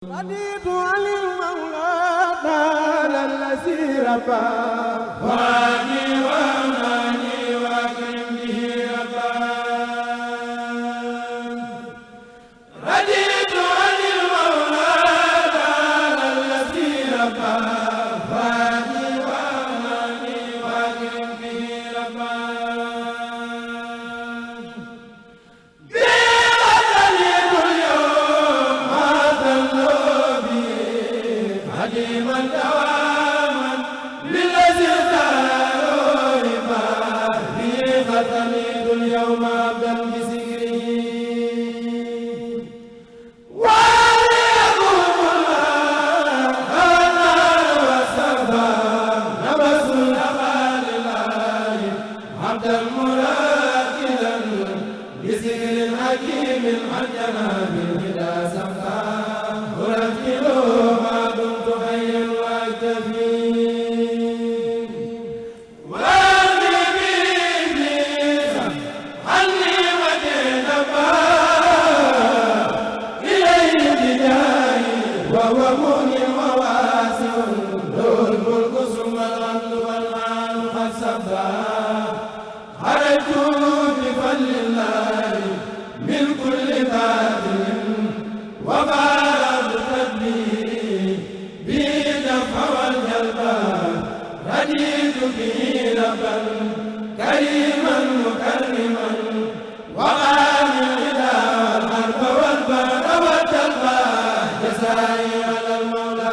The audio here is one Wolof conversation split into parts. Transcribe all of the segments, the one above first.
رضيت عن المولى تعالى الذي ربى واني واماني واكرم به ربا رضيت عن المولى تعالى الذي ربى واني واماني واكرم به ربا قديما دواما للذي اختاروا لي فتميد اليوم عبدا بذكره وليقوم الله النار والسبا نبس الأقال الله عبدا مراكدا بذكر حكيم عن جناب الهدى سمحا ورتله ما دمت حيا واكتفي وارمي بابليس عني وجنبا اليه بداي وهو مغني وواسع له الملك ثم الحمد والمال قد سبا خرجت بفضل الله من كل باطل وبارك تدبيري بالدفع والجلب رضيت به ربا كريما مكرما وقام الغنى والحرب والبر والجلب جزائي على المولى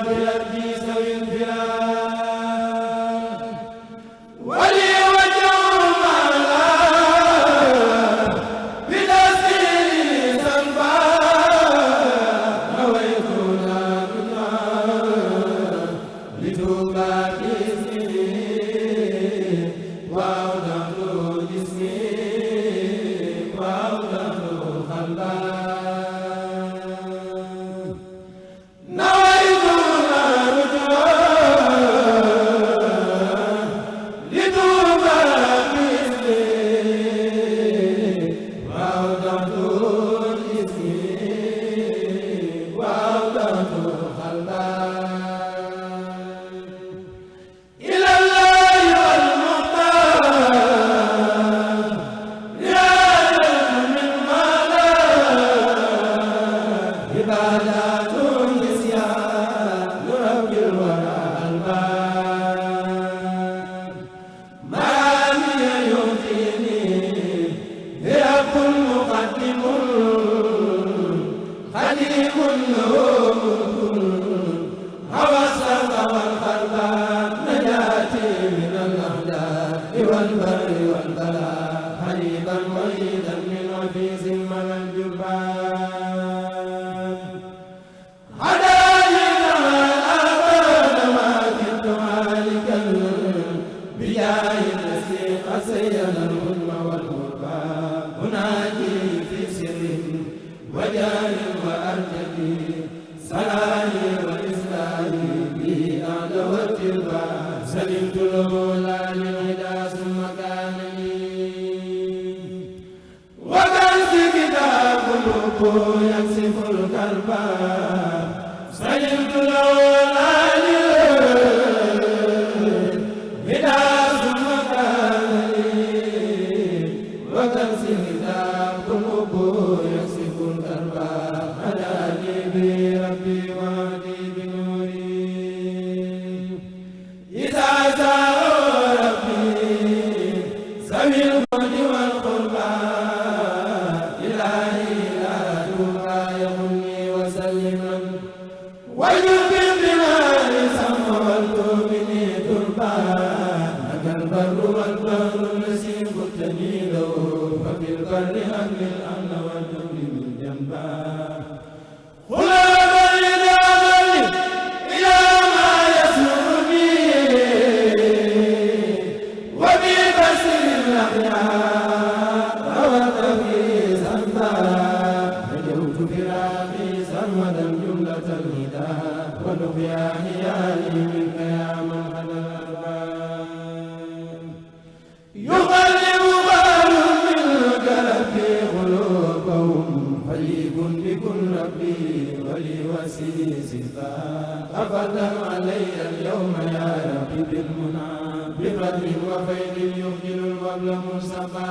بربي سوي الفرار ولي وجه والبر والبلاء حليبا مريدا من وفيز من الجبان هداني الأبد ما كنت مالكا بجاه الذي قد سين الظلم والغربى أناجي في سر وجار وأرجبي سلامي وإسلامي به أعلى والتربى سلمت الأولى للهدى ثم كان لي وكنت كتاب الوقوع يكسف الكربى سلمت الأولى للهدى ثم كان لي وكنت كتاب الوقوع يكسف الكربى هداني بربي وهدي بنوري إذا زاروا ربي سوي البعد والقربى إلهي لا تبقى يغني وسلما ويبقي بنار سما والتوبني تربى لك البر والبر الذي قلتني له ففي البر أهل الأمن والجود من جنبا ونحيا حيالي منك يا من حل الأرباب يقلب بال منك ربي قلوبهم فليكن بكن ربي ولي المسيس تفضل علي اليوم يا ربي بالمنى بقدر وفيد يخجل الوبل مصطفى.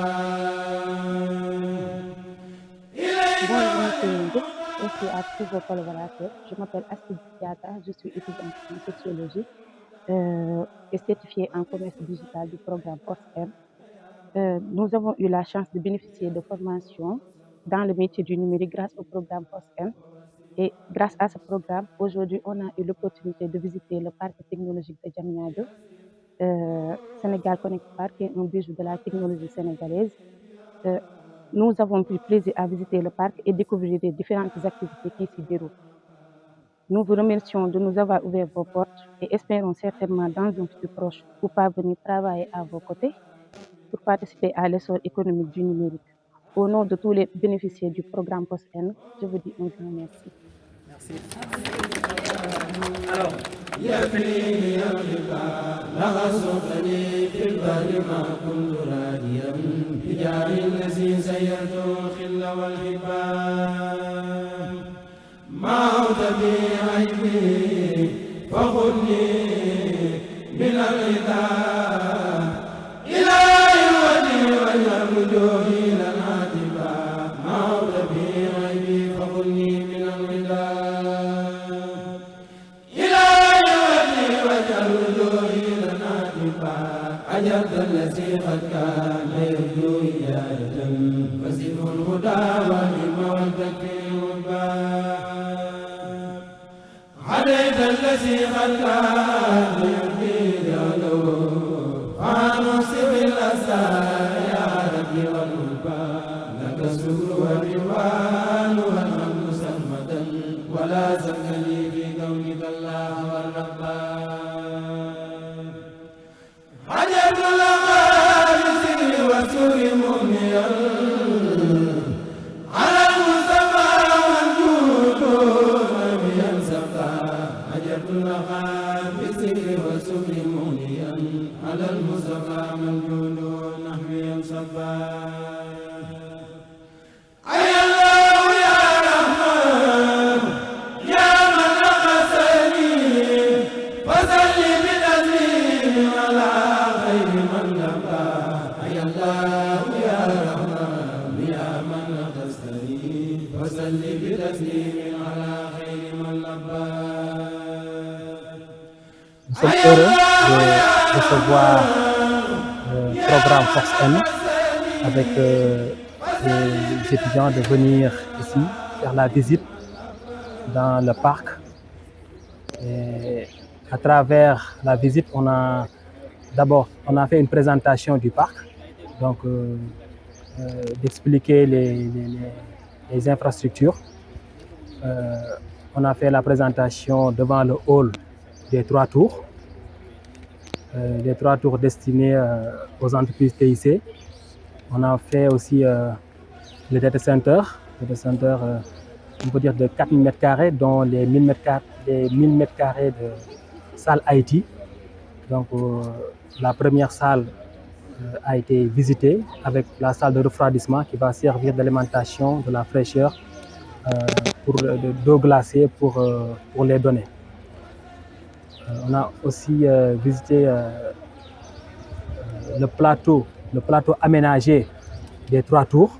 Bonjour, merci à tous vos collaborateurs. Je m'appelle Astrid Diatta, je suis étudiante en sociologie et certifiée en commerce digital du programme POSM. Nous avons eu la chance de bénéficier de formations dans le métier du numérique grâce au programme POSM. Et grâce à ce programme, aujourd'hui, on a eu l'opportunité de visiter le parc technologique de Diamniadio, Sénégal Connect Park, qui est un bijou de la technologie sénégalaise. Nous avons pris plaisir à visiter le parc et découvrir les différentes activités qui s'y déroulent. Nous vous remercions de nous avoir ouvert vos portes et espérons certainement dans un futur proche pouvoir venir travailler à vos côtés pour participer à l'essor économique du numérique. Au nom de tous les bénéficiaires du programme POSN, je vous dis un grand merci. Merci. Alors, أجرت الذي قد كان يبدو إجارة فزده الهدى والعلم والتكفير والباب عليك الذي قد كان يبدي جهله فنصب الأسى يا ربي والوباء لك السر والرضوان والحمد سرمدا ولا زمن لي في كونك الله والربان عجب الأغارس وسر مؤمنا على المصطفى والجود نبيا سقى عجب الأغارس وسر مؤمنا على المصطفى والجود نبيا سقى Nous sommes heureux de recevoir le programme POSM avec les étudiants de venir ici faire la visite dans le parc. Et à travers la visite, on a fait une présentation du parc, donc d'expliquer les infrastructures. On a fait la présentation devant le hall des 3 tours. Les 3 tours destinés aux entreprises TIC. On a fait aussi le data center. Le data center, on peut dire de 4000 m², dont les 1000 m², de salle IT. Donc la première salle a été visitée avec la salle de refroidissement qui va servir d'alimentation, de la fraîcheur, d'eau glacée pour les données. On a aussi visité le plateau aménagé des 3 tours.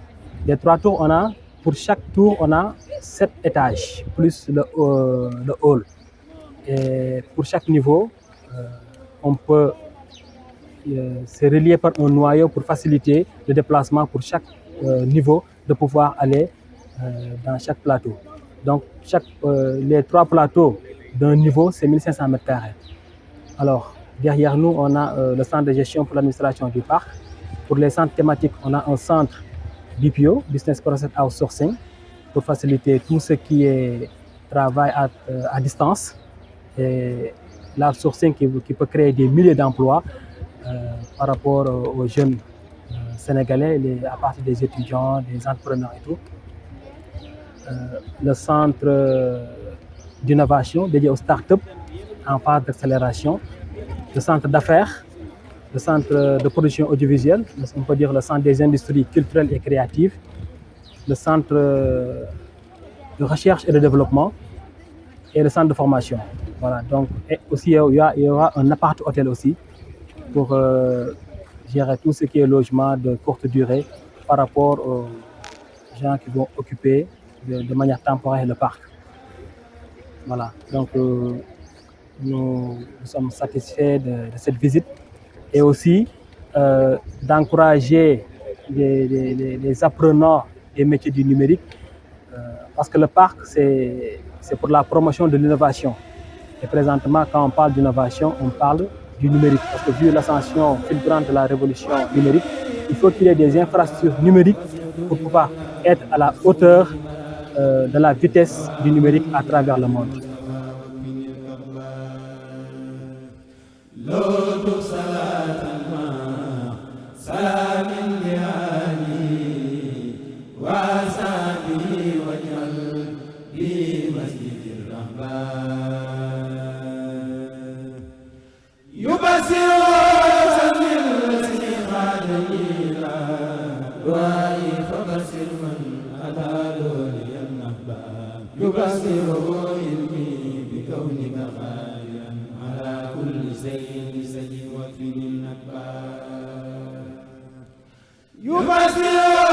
Les 3 tours, pour chaque tour, on a 7 étages, plus le hall. Et pour chaque niveau, on peut se relier par un noyau pour faciliter le déplacement pour chaque niveau, de pouvoir aller dans chaque plateau. Donc, les 3 plateaux d'un niveau, c'est 1500 m². Alors, derrière nous, on a le centre de gestion pour l'administration du parc. Pour les centres thématiques, on a un centre BPO, Business Process Outsourcing, pour faciliter tout ce qui est travail à distance et l'outsourcing qui peut créer des milliers d'emplois par rapport aux jeunes sénégalais, à partir des étudiants, des entrepreneurs et tout. Le centre d'innovation dédié aux startups en phase d'accélération, le centre d'affaires, le centre de production audiovisuelle, on peut dire le centre des industries culturelles et créatives, le centre de recherche et de développement, et le centre de formation. Voilà, donc et aussi il y aura un appart-hôtel aussi pour gérer tout ce qui est logement de courte durée par rapport aux gens qui vont occuper de manière temporaire le parc. Voilà, donc nous sommes satisfaits de cette visite et aussi d'encourager les apprenants des métiers du numérique parce que le parc, c'est pour la promotion de l'innovation. Et présentement, quand on parle d'innovation, on parle du numérique. Parce que vu l'ascension fulgurante de la révolution numérique, il faut qu'il y ait des infrastructures numériques pour pouvoir être à la hauteur de la vitesse du numérique à travers le monde. يبصره علمي بكونك خاليا على كل شيء سجد وفي النبات يبصره